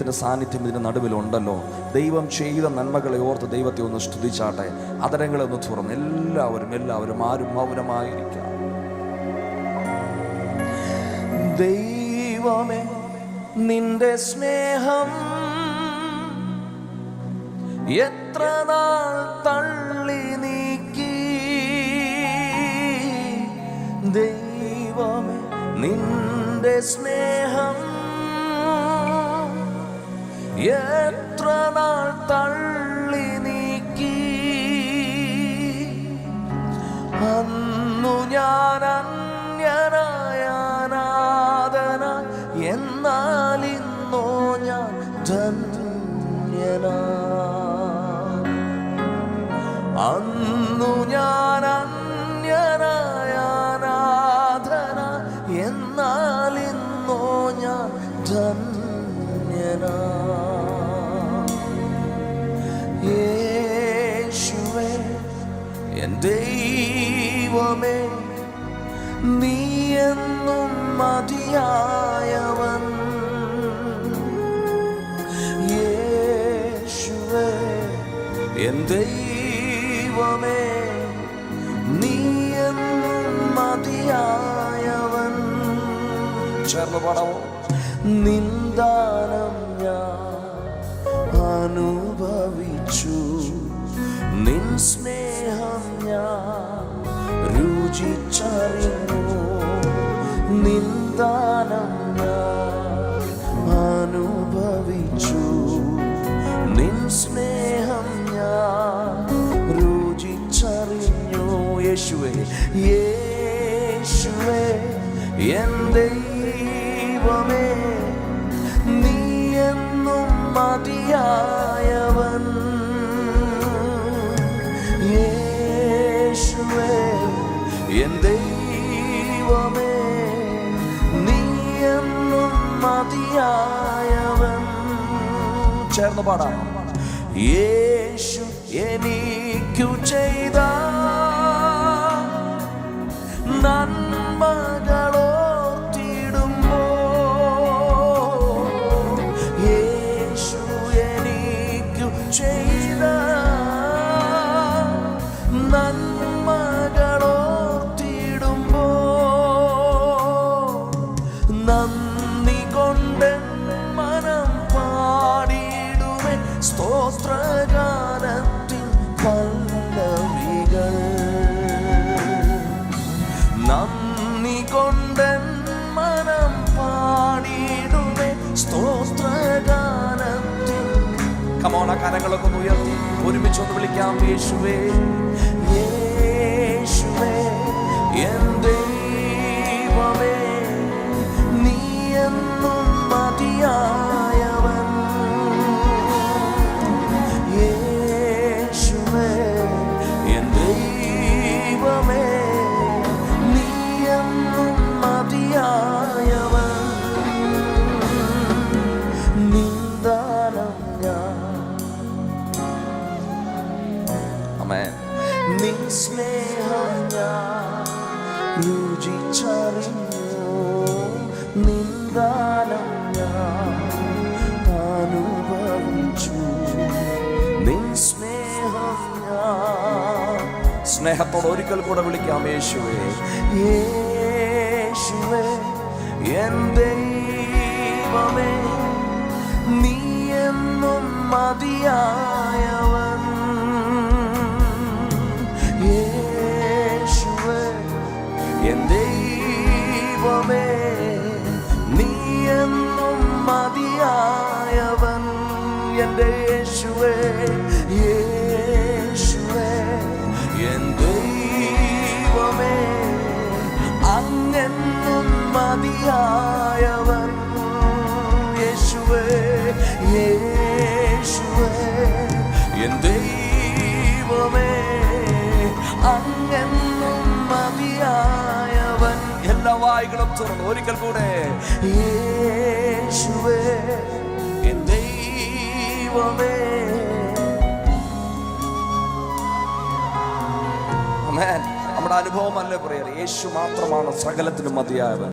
ദൈവത്തിൻ്റെ സാന്നിധ്യം ഇതിന് നടുവിലുണ്ടല്ലോ. ദൈവം ചെയ്ത നന്മകളെ ഓർത്ത് ദൈവത്തെ ഒന്ന് സ്തുതിച്ചാട്ടെ. അതരങ്ങളെ ഒന്ന് തുറന്ന് എല്ലാവരും ആരും മൗനമായിരിക്കാം. ദൈവമേ, നിന്റെ സ്നേഹം എത്ര നാൾ തള്ളി നീക്കി. ദൈവമേ, നിന്റെ സ്നേഹം എത്ര നാൾ തള്ളി നീക്കി. അന്നു ഞാൻ അന്യനായ അനാഥനായി, എന്നാൽ ഇന്നോ ഞാൻ ധന്യനായി. അന്നു ഞാൻ അന്യനായ അനാഥനായി, എന്നാൽ ഇന്നോ ഞാൻ ധന്യനായി. യേശുവേ, എൻ ദൈവമേ, നീ എന്നും മതിയായവൻ. യേശുവേ, എൻ ദൈവമേ, നീ എന്നും മതിയായവൻ. ചേർന്ന് പാടാമോ? നിന്ദാനം ഞാൻ അനുഭവിച്ചു, നിൻ സ്നേഹം ഞാൻ രുചിച്ചറിഞ്ഞു. നിന്ദാനം ഞാൻ അനുഭവിച്ചു, നിൻ സ്നേഹം ഞാൻ രുചിച്ചറിഞ്ഞു. യേശുവേ, യേശുവേ, എൻ ദൈവമേ, നീ എന്നും മതിയായവൻ. യേശുവേ, എൻ ദൈവമേ, നീ എന്നും മതിയായവൻ. ചേർന്ന് പാടാം. യേശു എനിക്കു ചെയ്ത നന്മകളോർത്തിടുമ്പോ, യേശു എനിക്കു ചെയ്ത നന്മകളോർത്തിടുമ്പോ, നന്ദി കൊണ്ട് മനം പാടിയിടുമേ സ്തോത്രഗാനത്തിൻ പല്ലവികൾ. നന്ദി കൊണ്ട് മനം പാടിയിടുമേ സ്തോത്രഗാനത്തിൻ. കമോണ, കരങ്ങളൊക്കെ ഒന്ന് ഉയർത്തി ഒരുമിച്ചൊന്ന് വിളിക്കാം. യേശുവേ, യേശുവേ, എൻ ദൈവമേ, നീ എന്നും മതിയായവൻ. യേശുവേ, എൻ ദൈവമേ, നീ എന്നും മതിയായവൻ. നിന്ദാനം ഞാൻ, ആമേൻ, നിൻ സ്നേഹം ഞാൻ രുചിച്ചറിഞ്ഞു. നിന്ദാനം ഞാൻ അനുഭവിച്ചു, നിൻ സ്നേഹം ഞാൻ. സ്നേഹത്തോടെ ഒരിക്കൽ കൂടെ വിളിക്കാം. യേശുവേ, യേശുവേ, എൻ ദൈവമേ, നീ എന്നും മതിയായവൻ. യേശുവേ, എൻ ദൈവമേ, നീ എന്നും മതിയായവൻ. എൻ്റെ യേശുവേ, യേശുവേ, എൻ ദൈവമേ, അങ്ങെന്നും മതിയായവൻ. യേശുവേ, യേശുവേ, എൻ ദൈവമേ, അങ്ങെന്നും മതിയായവൻ. എല്ലാ വായ്കളും തുറന്നു ഒരിക്കൽ കൂടെ. യേശുവേ, എൻ ദൈവമേ. ആമേൻ. നമ്മുടെ അനുഭവമല്ലേ പറയാറ്, യേശു മാത്രമാണ് സകലത്തിനും മതിയായവൻ.